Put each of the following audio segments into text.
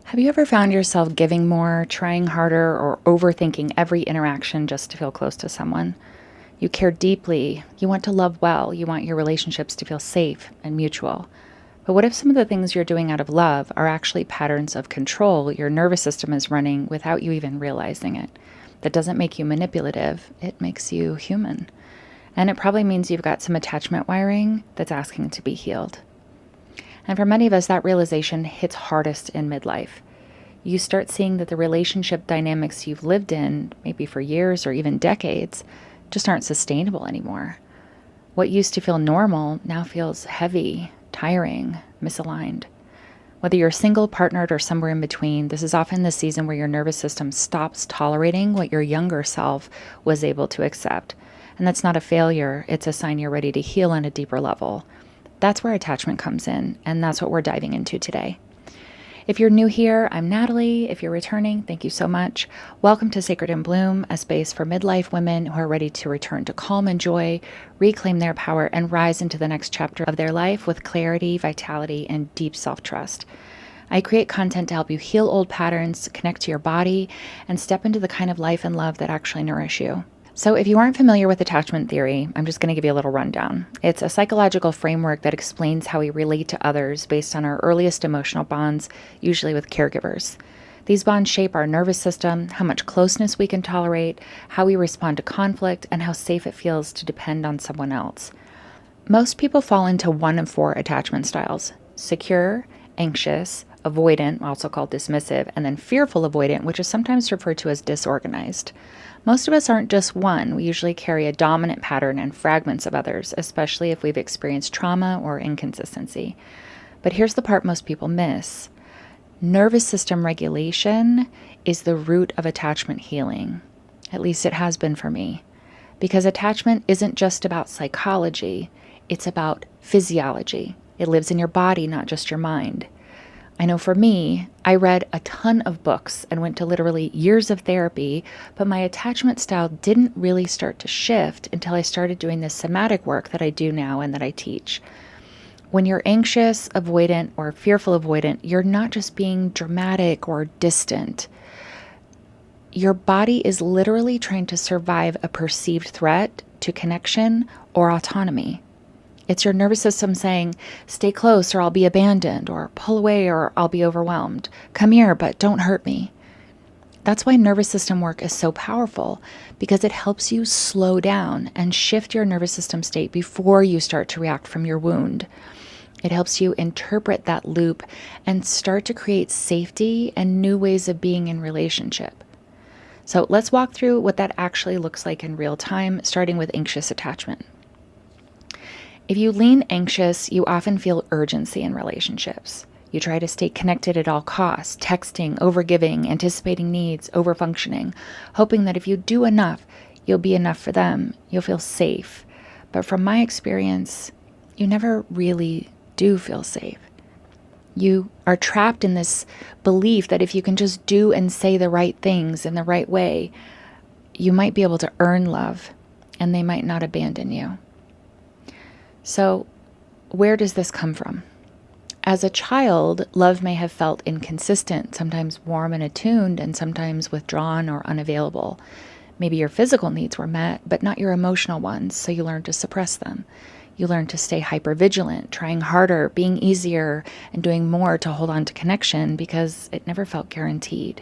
Have you ever found yourself giving more, trying harder, or overthinking every interaction just to feel close to someone? You care deeply, you want to love well, you want your relationships to feel safe and mutual. But what if some of the things you're doing out of love are actually patterns of control your nervous system is running without you even realizing it? That doesn't make you manipulative, it makes you human. And it probably means you've got some attachment wiring that's asking to be healed. And for many of us, that realization hits hardest in midlife. You start seeing that the relationship dynamics you've lived in, maybe for years or even decades, just aren't sustainable anymore. What used to feel normal now feels heavy, tiring, misaligned. Whether you're single, partnered, or somewhere in between, this is often the season where your nervous system stops tolerating what your younger self was able to accept. And that's not a failure, it's a sign you're ready to heal on a deeper level. That's where attachment comes in, and that's what we're diving into today. If you're new here, I'm Natalie. If you're returning, thank you so much. Welcome to Sacred in Bloom, a space for midlife women who are ready to return to calm and joy, reclaim their power, and rise into the next chapter of their life with clarity, vitality, and deep self-trust. I create content to help you heal old patterns, connect to your body, and step into the kind of life and love that actually nourish you. So if you aren't familiar with attachment theory, I'm just going to give you a little rundown. It's a psychological framework that explains how we relate to others based on our earliest emotional bonds, usually with caregivers. These bonds shape our nervous system, how much closeness we can tolerate, how we respond to conflict, and how safe it feels to depend on someone else. Most people fall into one of four attachment styles: secure, anxious, avoidant, also called dismissive, and then fearful avoidant, which is sometimes referred to as disorganized. Most of us aren't just one. We usually carry a dominant pattern and fragments of others, especially if we've experienced trauma or inconsistency. But here's the part most people miss. Nervous system regulation is the root of attachment healing. At least it has been for me. Because attachment isn't just about psychology, it's about physiology. It lives in your body, not just your mind. I know for me, I read a ton of books and went to literally years of therapy, but my attachment style didn't really start to shift until I started doing this somatic work that I do now and that I teach. When you're anxious, avoidant, or fearful avoidant, you're not just being dramatic or distant. Your body is literally trying to survive a perceived threat to connection or autonomy. It's your nervous system saying, stay close or I'll be abandoned, or pull away or I'll be overwhelmed. Come here, but don't hurt me. That's why nervous system work is so powerful, because it helps you slow down and shift your nervous system state before you start to react from your wound. It helps you interpret that loop and start to create safety and new ways of being in relationship. So let's walk through what that actually looks like in real time, starting with anxious attachment. If you lean anxious, you often feel urgency in relationships. You try to stay connected at all costs, texting, overgiving, anticipating needs, overfunctioning, hoping that if you do enough, you'll be enough for them. You'll feel safe. But from my experience, you never really do feel safe. You are trapped in this belief that if you can just do and say the right things in the right way, you might be able to earn love, and they might not abandon you. So, where does this come from? As a child, love may have felt inconsistent, sometimes warm and attuned, and sometimes withdrawn or unavailable. Maybe your physical needs were met, but not your emotional ones, so you learned to suppress them. You learned to stay hypervigilant, trying harder, being easier, and doing more to hold on to connection because it never felt guaranteed.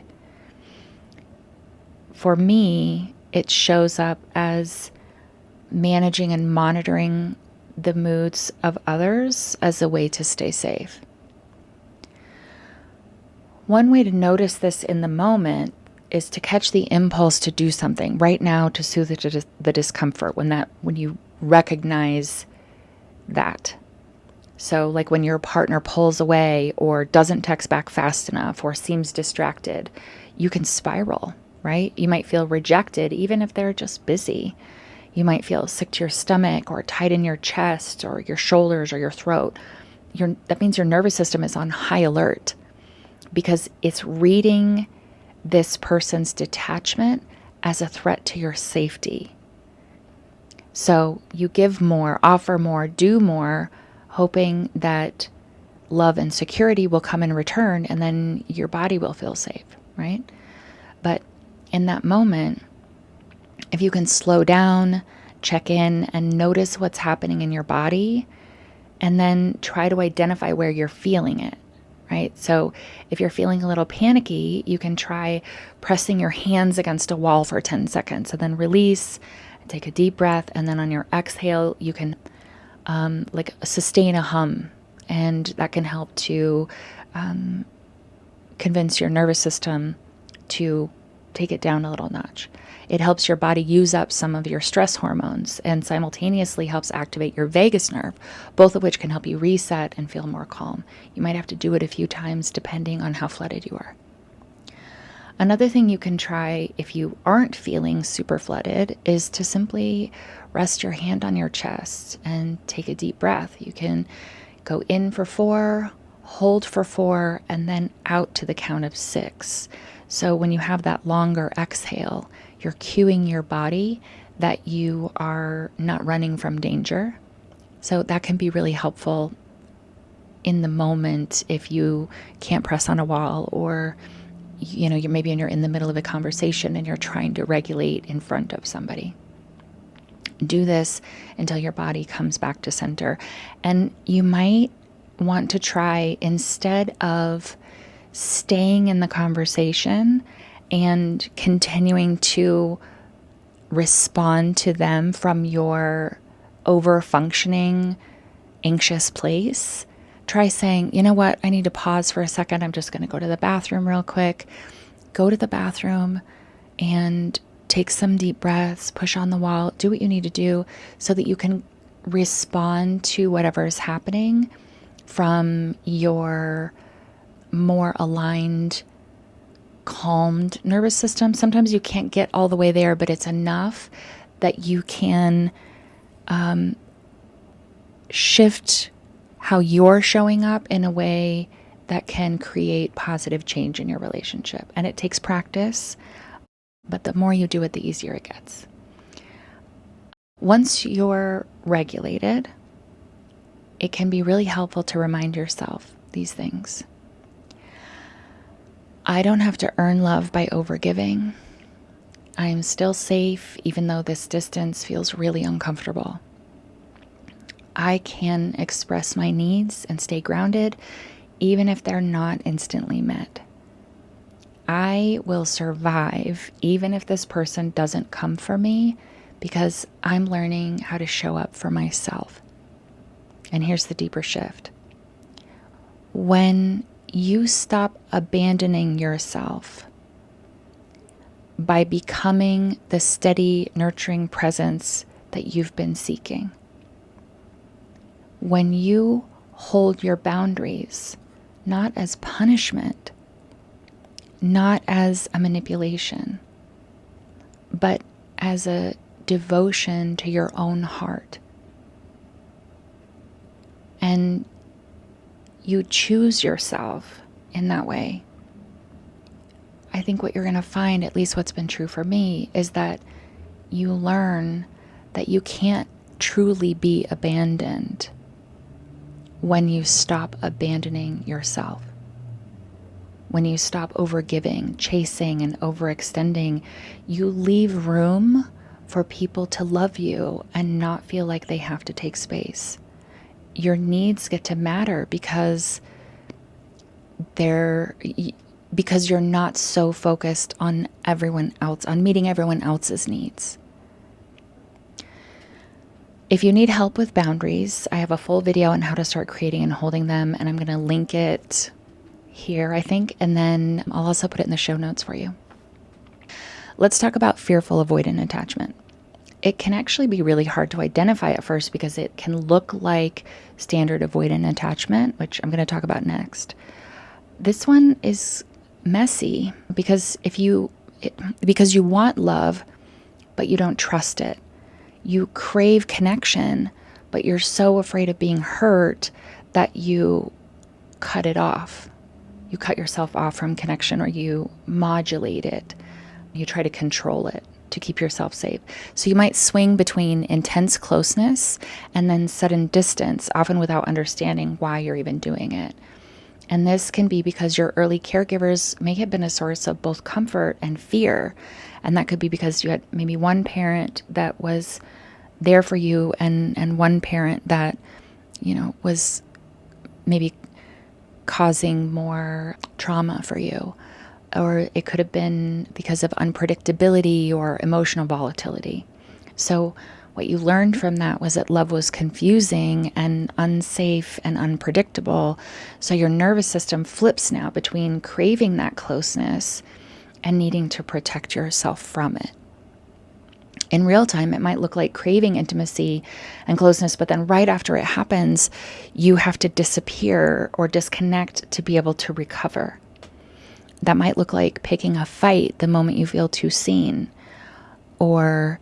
For me, it shows up as managing and monitoring the moods of others as a way to stay safe. One way to notice this in the moment is to catch the impulse to do something right now to soothe the discomfort when you recognize that. So like when your partner pulls away or doesn't text back fast enough or seems distracted, you can spiral, right? You might feel rejected even if they're just busy. You might feel sick to your stomach or tight in your chest or your shoulders or your throat. That means your nervous system is on high alert because it's reading this person's detachment as a threat to your safety. So you give more, offer more, do more, hoping that love and security will come in return, and then your body will feel safe, right? But in that moment, if you can slow down, check in, and notice what's happening in your body, and then try to identify where you're feeling it, right? So if you're feeling a little panicky, you can try pressing your hands against a wall for 10 seconds and then release, and take a deep breath. And then on your exhale, you can like sustain a hum, and that can help to convince your nervous system to take it down a little notch. It helps your body use up some of your stress hormones and simultaneously helps activate your vagus nerve, both of which can help you reset and feel more calm. You might have to do it a few times depending on how flooded you are. Another thing you can try if you aren't feeling super flooded is to simply rest your hand on your chest and take a deep breath. You can go in for 4, hold for 4, and then out to the count of 6. So when you have that longer exhale, you're cueing your body that you are not running from danger. So that can be really helpful in the moment if you can't press on a wall, or you're in the middle of a conversation and you're trying to regulate in front of somebody. Do this until your body comes back to center. And you might want to try, instead of staying in the conversation and continuing to respond to them from your over-functioning, anxious place, try saying, you know what, I need to pause for a second. I'm just going to go to the bathroom real quick. Go to the bathroom and take some deep breaths, push on the wall, do what you need to do so that you can respond to whatever is happening from your more aligned, calmed nervous system. Sometimes you can't get all the way there, but it's enough that you can shift how you're showing up in a way that can create positive change in your relationship. And it takes practice, but the more you do it, the easier it gets. Once you're regulated, it can be really helpful to remind yourself these things. I don't have to earn love by overgiving. I am still safe, even though this distance feels really uncomfortable. I can express my needs and stay grounded, even if they're not instantly met. I will survive, even if this person doesn't come for me, because I'm learning how to show up for myself. And here's the deeper shift. When you stop abandoning yourself by becoming the steady, nurturing presence that you've been seeking, when you hold your boundaries, not as punishment, not as a manipulation, but as a devotion to your own heart, and you choose yourself in that way, I think what you're going to find, at least what's been true for me, is that you learn that you can't truly be abandoned when you stop abandoning yourself. When you stop overgiving, chasing, and overextending, you leave room for people to love you and not feel like they have to take space. Your needs get to matter because you're not so focused on everyone else, on meeting everyone else's needs. If you need help with boundaries, I have a full video on how to start creating and holding them, and I'm going to link it here, I think, and then I'll also put it in the show notes for you. Let's talk about fearful avoidant attachment. It can actually be really hard to identify at first because it can look like standard avoidant attachment, which I'm going to talk about next. This one is messy because you want love, but you don't trust it. You crave connection, but you're so afraid of being hurt that you cut it off. You cut yourself off from connection, or you modulate it. You try to control it. to keep yourself safe. So you might swing between intense closeness and then sudden distance, often without understanding why you're even doing it. And this can be because your early caregivers may have been a source of both comfort and fear. And that could be because you had maybe one parent that was there for you and one parent that, was maybe causing more trauma for you. Or it could have been because of unpredictability or emotional volatility. So what you learned from that was that love was confusing and unsafe and unpredictable. So your nervous system flips now between craving that closeness and needing to protect yourself from it. In real time, it might look like craving intimacy and closeness, but then right after it happens, you have to disappear or disconnect to be able to recover. That might look like picking a fight the moment you feel too seen, or,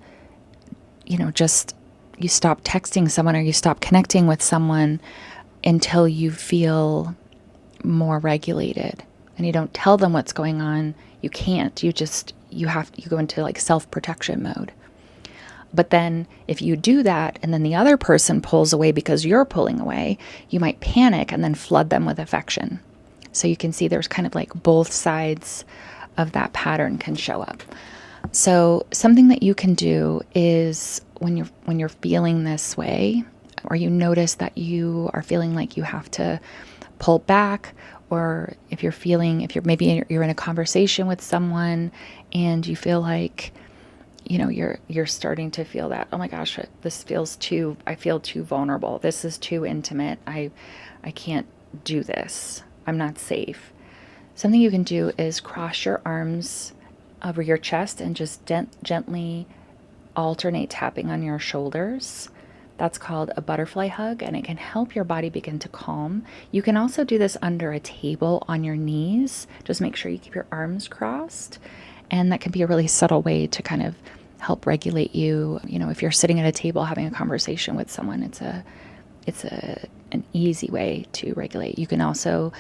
just you stop texting someone or you stop connecting with someone until you feel more regulated, and you don't tell them what's going on. You can't, you go into like self-protection mode. But then if you do that and then the other person pulls away because you're pulling away, you might panic and then flood them with affection. So you can see there's kind of like both sides of that pattern can show up. So something that you can do is when you're feeling this way, or you notice that you are feeling like you have to pull back, or if you're in a conversation with someone and you feel like, you're starting to feel that, oh my gosh, I feel too vulnerable. This is too intimate. I can't do this. I'm not safe. Something you can do is cross your arms over your chest and just gently alternate tapping on your shoulders. That's called a butterfly hug, and it can help your body begin to calm. You can also do this under a table on your knees. Just make sure you keep your arms crossed. And that can be a really subtle way to kind of help regulate you. If you're sitting at a table having a conversation with someone, it's an easy way to regulate. You can also,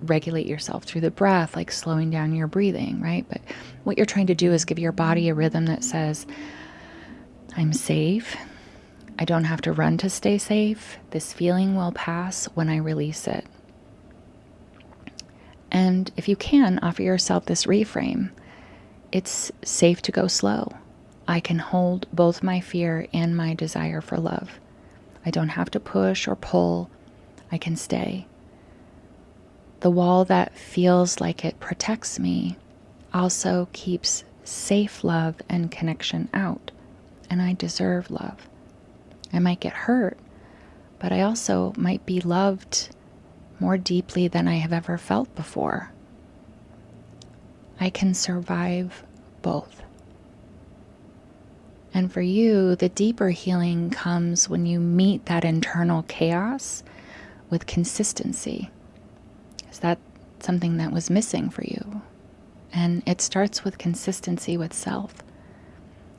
regulate yourself through the breath, like slowing down your breathing, right? But what you're trying to do is give your body a rhythm that says, I'm safe. I don't have to run to stay safe. This feeling will pass when I release it. And if you can, offer yourself this reframe. It's safe to go slow. I can hold both my fear and my desire for love. I don't have to push or pull. I can stay. The wall that feels like it protects me also keeps safe love and connection out. And I deserve love. I might get hurt, but I also might be loved more deeply than I have ever felt before. I can survive both. And for you, the deeper healing comes when you meet that internal chaos with consistency. Is that something that was missing for you? And it starts with consistency with self.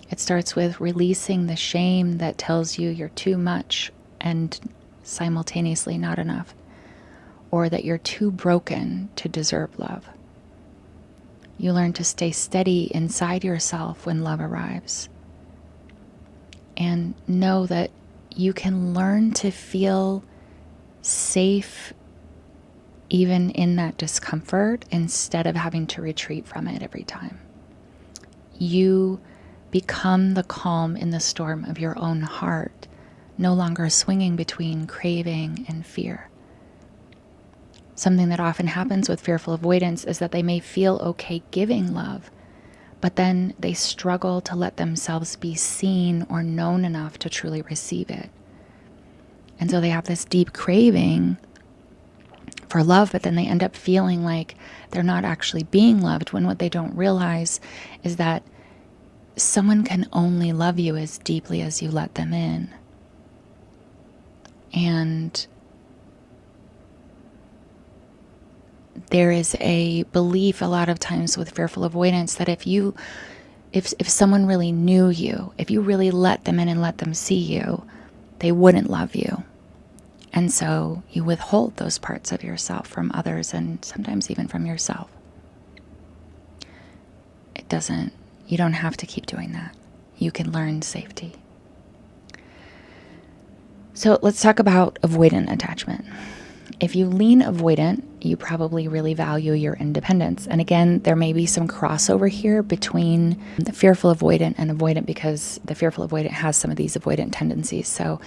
It starts with releasing the shame that tells you you're too much and simultaneously not enough, or that you're too broken to deserve love. You learn to stay steady inside yourself when love arrives. And know that you can learn to feel safe even in that discomfort instead of having to retreat from it every time. You become the calm in the storm of your own heart, no longer swinging between craving and fear. Something that often happens with fearful avoidance is that they may feel okay giving love, but then they struggle to let themselves be seen or known enough to truly receive it. And so they have this deep craving for love, but then they end up feeling like they're not actually being loved, when what they don't realize is that someone can only love you as deeply as you let them in. And there is a belief a lot of times with fearful avoidance that if someone really knew you, if you really let them in and let them see you, they wouldn't love you. And so you withhold those parts of yourself from others, and sometimes even from yourself. It doesn't You don't have to keep doing that. You can learn safety. So let's talk about avoidant attachment. If you lean avoidant, you probably really value your independence. And again, there may be some crossover here between the fearful avoidant and avoidant, because the fearful avoidant has some of these avoidant tendencies. So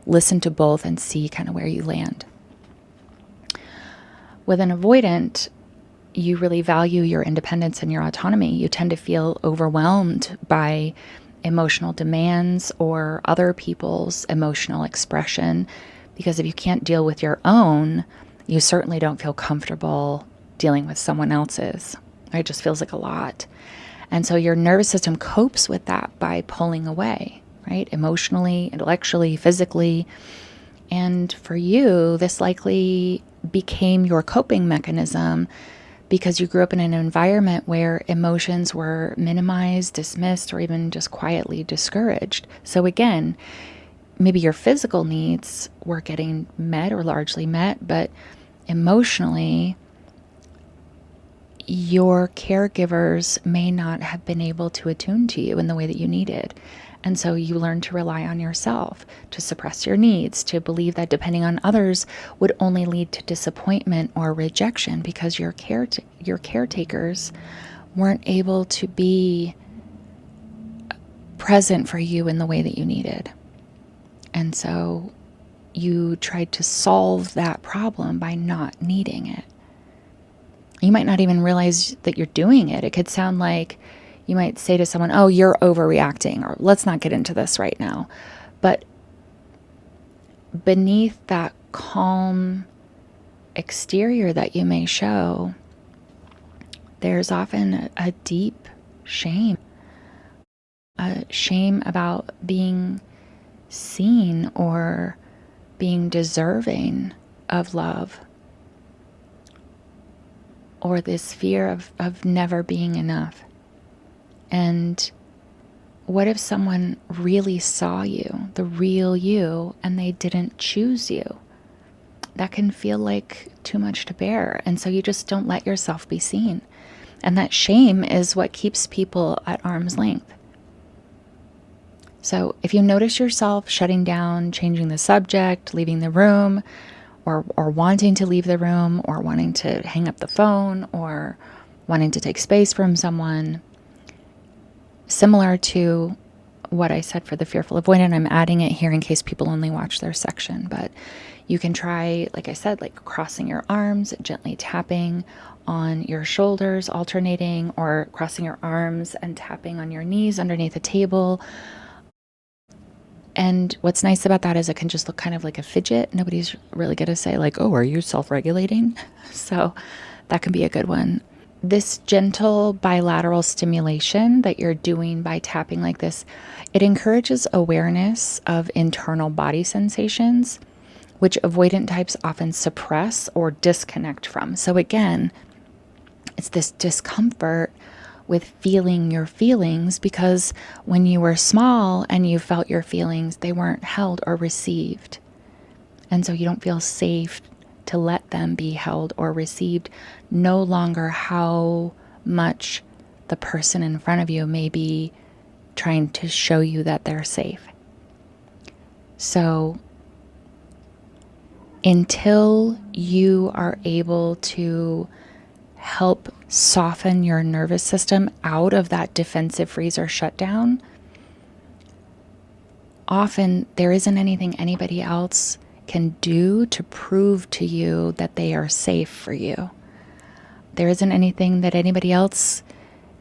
listen to both and see kind of where you land. With an avoidant, you really value your independence and your autonomy. You tend to feel overwhelmed by emotional demands or other people's emotional expression, because if you can't deal with your own, you certainly don't feel comfortable dealing with someone else's. It just feels like a lot. And so your nervous system copes with that by pulling away, right? Emotionally, intellectually, physically. And for you, this likely became your coping mechanism because you grew up in an environment where emotions were minimized, dismissed, or even just quietly discouraged. So again, maybe your physical needs were getting met or largely met, but emotionally, your caregivers may not have been able to attune to you in the way that you needed. And so you learn to rely on yourself, to suppress your needs, to believe that depending on others would only lead to disappointment or rejection, because your caretakers weren't able to be present for you in the way that you needed. And so you tried to solve that problem by not needing it. You might not even realize that you're doing it. It could sound like you might say to someone, oh, you're overreacting, or let's not get into this right now. But beneath that calm exterior that you may show, there's often a deep shame. A shame about being seen or being deserving of love, or this fear of never being enough. And what if someone really saw you, the real you, and they didn't choose you? That can feel like too much to bear. And so you just don't let yourself be seen. And that shame is what keeps people at arm's length. So if you notice yourself shutting down, changing the subject, leaving the room, or wanting to leave the room, or wanting to hang up the phone, or wanting to take space from someone, similar to what I said for the fearful avoidant, I'm adding it here in case people only watch their section. But you can try, like I said, like crossing your arms, gently tapping on your shoulders, alternating, or crossing your arms and tapping on your knees underneath a table. And what's nice about that is it can just look kind of like a fidget. Nobody's really going to say like, oh, are you self-regulating? So that can be a good one. This gentle bilateral stimulation that you're doing by tapping like this, it encourages awareness of internal body sensations, which avoidant types often suppress or disconnect from. So again, it's this discomfort with feeling your feelings, because when you were small and you felt your feelings, they weren't held or received. And so you don't feel safe to let them be held or received, no longer how much the person in front of you may be trying to show you that they're safe. So until you are able to help soften your nervous system out of that defensive freeze or shutdown, often there isn't anything anybody else can do to prove to you that they are safe for you. There isn't anything that anybody else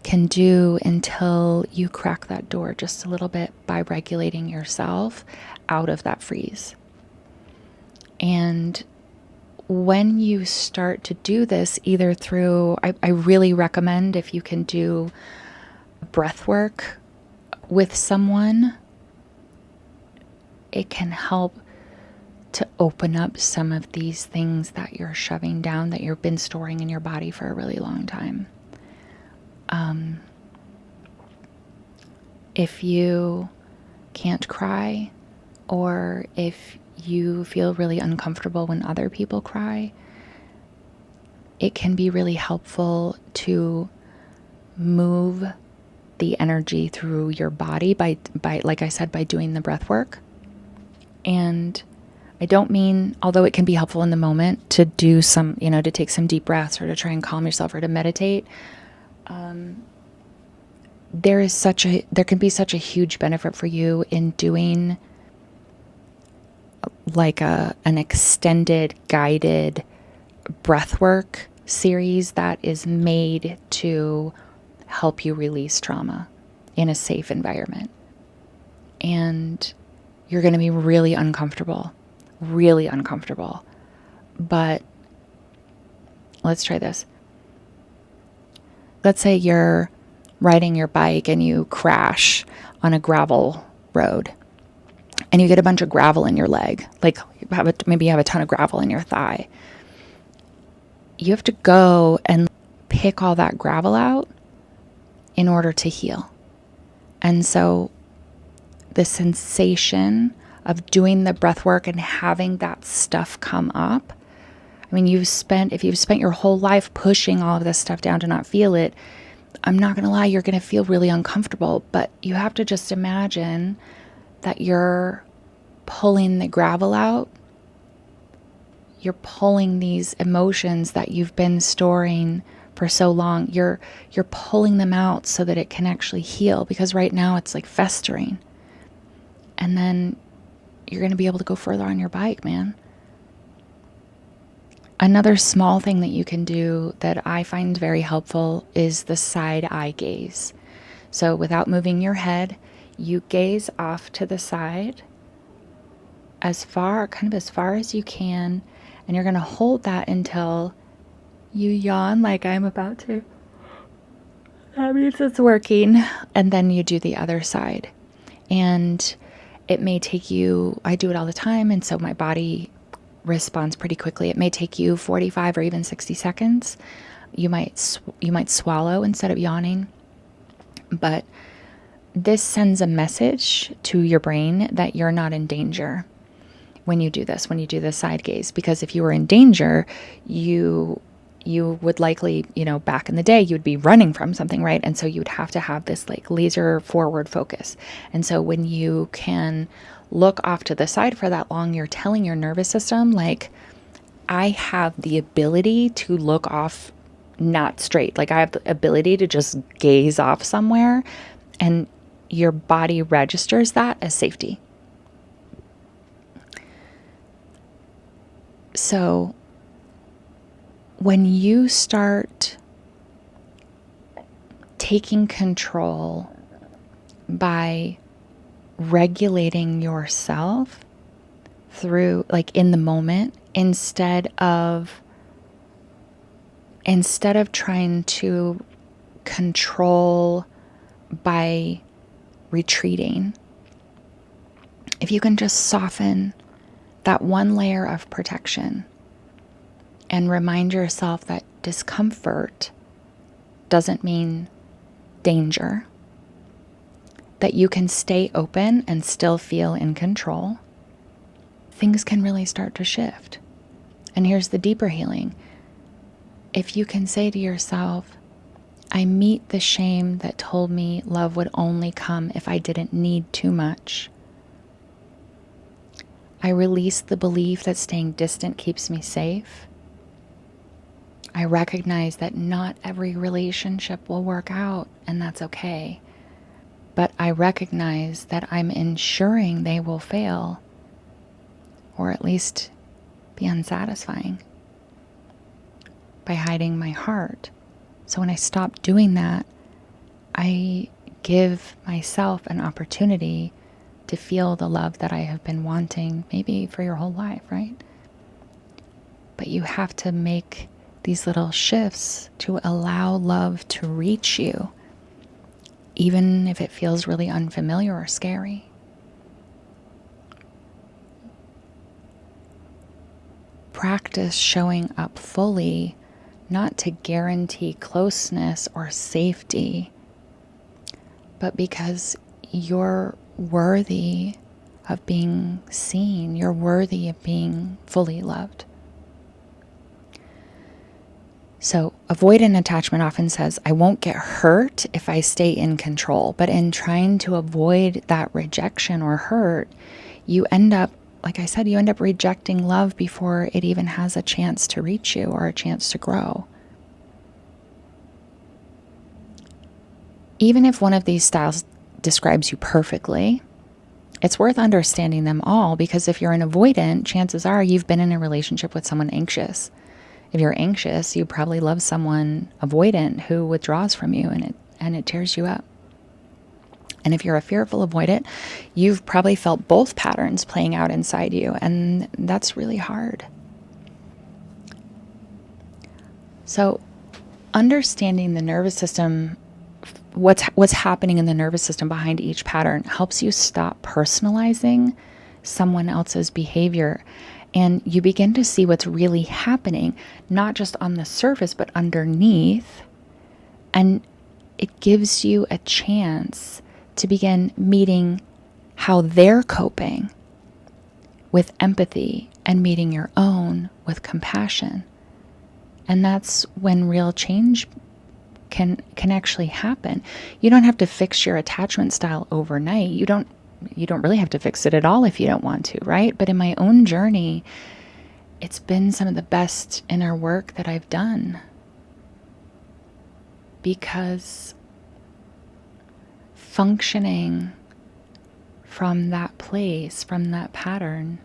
can do until you crack that door just a little bit by regulating yourself out of that freeze. And when you start to do this, either through, I really recommend if you can do breath work with someone, it can help to open up some of these things that you're shoving down, that you've been storing in your body for a really long time. If you can't cry, or if you feel really uncomfortable when other people cry, it can be really helpful to move the energy through your body by like I said, by doing the breath work. And I don't mean, although it can be helpful in the moment to do some, to take some deep breaths or to try and calm yourself or to meditate. There can be such a huge benefit for you in doing like an extended guided breathwork series that is made to help you release trauma in a safe environment. And you're going to be really uncomfortable. But let's try this. Let's say you're riding your bike and you crash on a gravel road and you get a bunch of gravel in your leg. Like maybe you have a ton of gravel in your thigh. You have to go and pick all that gravel out in order to heal. And so the sensation of doing the breath work and having that stuff come up, I mean, if you've spent your whole life pushing all of this stuff down to not feel it, I'm not going to lie, you're going to feel really uncomfortable, but you have to just imagine that you're pulling the gravel out. You're pulling these emotions that you've been storing for so long. You're pulling them out so that it can actually heal, because right now it's like festering. And then you're going to be able to go further on your bike, man. Another small thing that you can do that I find very helpful is the side eye gaze. So without moving your head, you gaze off to the side as far as you can, and you're going to hold that until you yawn like I'm about to. That means it's working. And then you do the other side. And it may take you, I do it all the time, and so my body responds pretty quickly. It may take you 45 or even 60 seconds. You might swallow instead of yawning. But this sends a message to your brain that you're not in danger when you do this, when you do the side gaze. Because if you were in danger, you would likely, back in the day, you'd be running from something, right? And so you would have to have this like laser forward focus. And so when you can look off to the side for that long, you're telling your nervous system, like, I have the ability to look off not straight. Like I have the ability to just gaze off somewhere, and your body registers that as safety. So when you start taking control by regulating yourself through, like, in the moment, instead of trying to control by retreating, if you can just soften that one layer of protection and remind yourself that discomfort doesn't mean danger, that you can stay open and still feel in control, things can really start to shift. And here's the deeper healing. If you can say to yourself, I meet the shame that told me love would only come if I didn't need too much. I release the belief that staying distant keeps me safe. I recognize that not every relationship will work out, and that's okay. But I recognize that I'm ensuring they will fail, or at least be unsatisfying, by hiding my heart. So when I stop doing that, I give myself an opportunity to feel the love that I have been wanting, maybe for your whole life, right? But you have to make these little shifts to allow love to reach you, even if it feels really unfamiliar or scary. Practice showing up fully, not to guarantee closeness or safety, but because you're worthy of being seen. You're worthy of being fully loved. So avoidant attachment often says, I won't get hurt if I stay in control. But in trying to avoid that rejection or hurt, you end up, like I said, you end up rejecting love before it even has a chance to reach you or a chance to grow. Even if one of these styles describes you perfectly, it's worth understanding them all, because if you're an avoidant, chances are you've been in a relationship with someone anxious. If you're anxious, you probably love someone avoidant who withdraws from you, and it tears you up. And if you're a fearful avoidant, you've probably felt both patterns playing out inside you, and that's really hard. So understanding the nervous system, what's happening in the nervous system behind each pattern, helps you stop personalizing someone else's behavior, and you begin to see what's really happening, not just on the surface, but underneath. And it gives you a chance to begin meeting how they're coping with empathy and meeting your own with compassion. And that's when real change can actually happen. You don't have to fix your attachment style overnight. You don't really have to fix it at all if you don't want to, right? But in my own journey, it's been some of the best inner work that I've done, because functioning from that place, from that pattern,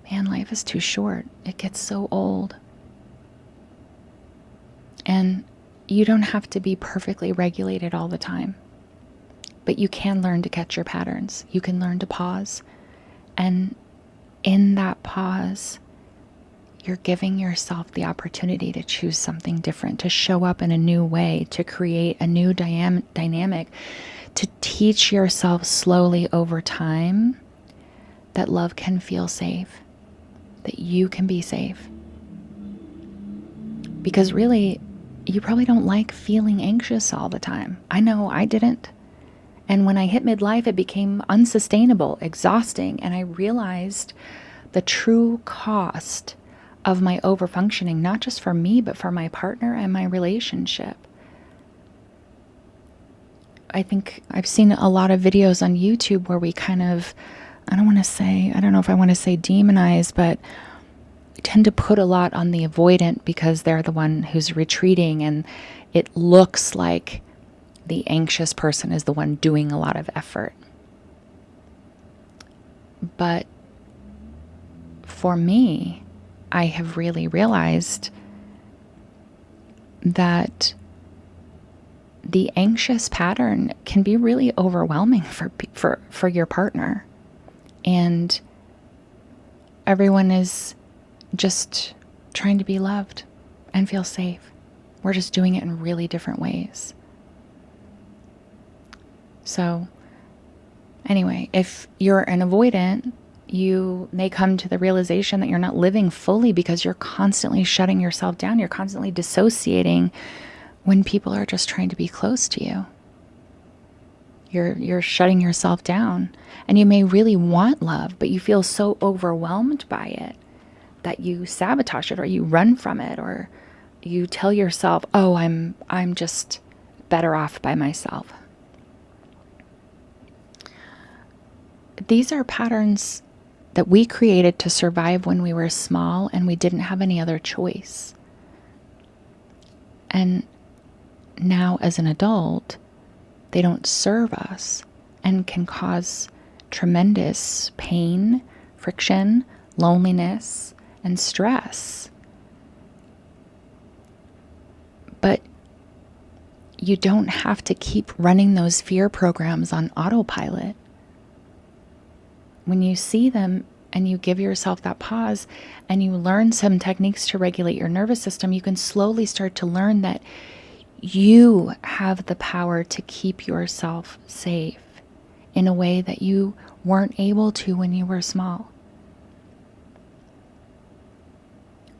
man, life is too short. It gets so old. And you don't have to be perfectly regulated all the time, but you can learn to catch your patterns. You can learn to pause. And in that pause, you're giving yourself the opportunity to choose something different, to show up in a new way, to create a new dynamic, to teach yourself slowly over time that love can feel safe, that you can be safe. Because really, you probably don't like feeling anxious all the time. I know I didn't. And when I hit midlife, it became unsustainable, exhausting, and I realized the true cost of my overfunctioning, not just for me, but for my partner and my relationship. I think I've seen a lot of videos on YouTube where we kind of, I don't know if I want to say demonize, but tend to put a lot on the avoidant because they're the one who's retreating, and it looks like the anxious person is the one doing a lot of effort. But for me, I have really realized that the anxious pattern can be really overwhelming for your partner. And everyone is just trying to be loved and feel safe. We're just doing it in really different ways. So anyway, if you're an avoidant, you may come to the realization that you're not living fully because you're constantly shutting yourself down. You're constantly dissociating when people are just trying to be close to you. You're shutting yourself down, and you may really want love, but you feel so overwhelmed by it that you sabotage it, or you run from it, or you tell yourself, "Oh, I'm just better off by myself." These are patterns that we created to survive when we were small and we didn't have any other choice. And now as an adult, they don't serve us and can cause tremendous pain, friction, loneliness, and stress. But you don't have to keep running those fear programs on autopilot. When you see them and you give yourself that pause and you learn some techniques to regulate your nervous system, you can slowly start to learn that you have the power to keep yourself safe in a way that you weren't able to when you were small.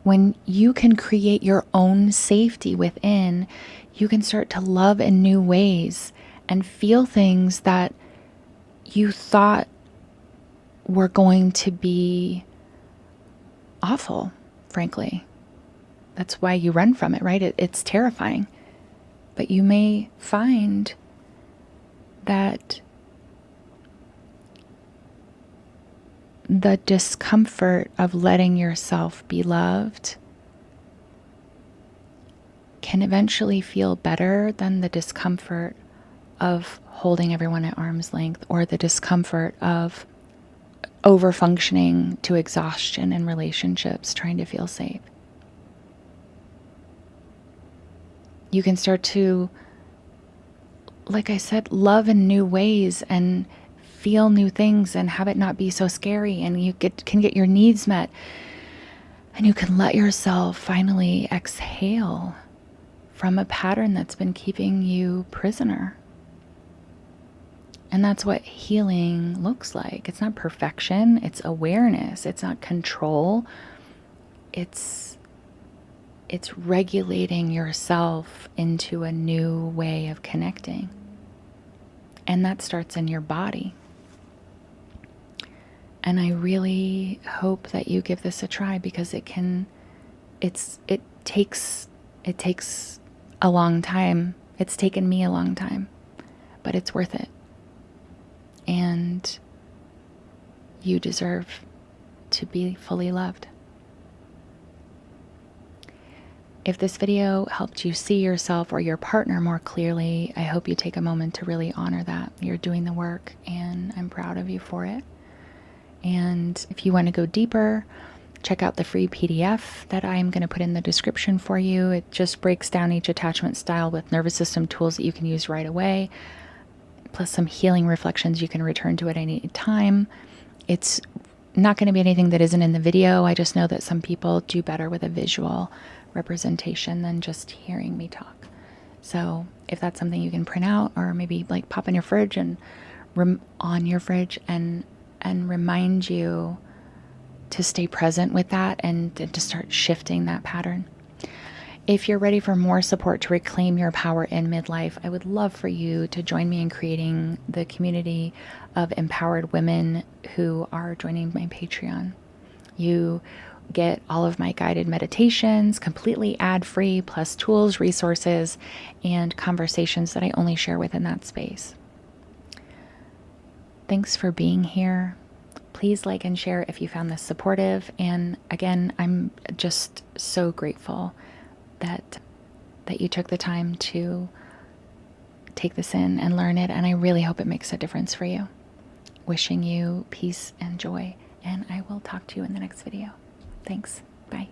When you can create your own safety within, you can start to love in new ways and feel things that you thought were going to be awful, frankly. That's why you run from it, right? It's terrifying. But you may find that the discomfort of letting yourself be loved can eventually feel better than the discomfort of holding everyone at arm's length, or the discomfort of over-functioning to exhaustion in relationships, trying to feel safe. You can start to, like I said, love in new ways and feel new things and have it not be so scary, and you can get your needs met, and you can let yourself finally exhale from a pattern that's been keeping you prisoner. And that's what healing looks like. It's not perfection, it's awareness. It's not control. It's regulating yourself into a new way of connecting. And that starts in your body. And I really hope that you give this a try, because it takes a long time. It's taken me a long time, but it's worth it. And you deserve to be fully loved. If this video helped you see yourself or your partner more clearly, I hope you take a moment to really honor that. You're doing the work, and I'm proud of you for it. And if you want to go deeper, check out the free PDF that I'm going to put in the description for you. It just breaks down each attachment style with nervous system tools that you can use right away, plus some healing reflections you can return to at any time. It's not going to be anything that isn't in the video. I just know that some people do better with a visual representation than just hearing me talk. So if that's something you can print out, or maybe like pop in your fridge and remind you to stay present with that, and to start shifting that pattern. If you're ready for more support to reclaim your power in midlife, I would love for you to join me in creating the community of empowered women who are joining my Patreon. You get all of my guided meditations completely ad-free, plus tools, resources, and conversations that I only share within that space. Thanks for being here. Please like and share if you found this supportive. And again, I'm just so grateful that you took the time to take this in and learn it. And I really hope it makes a difference for you. Wishing you peace and joy. And I will talk to you in the next video. Thanks. Bye.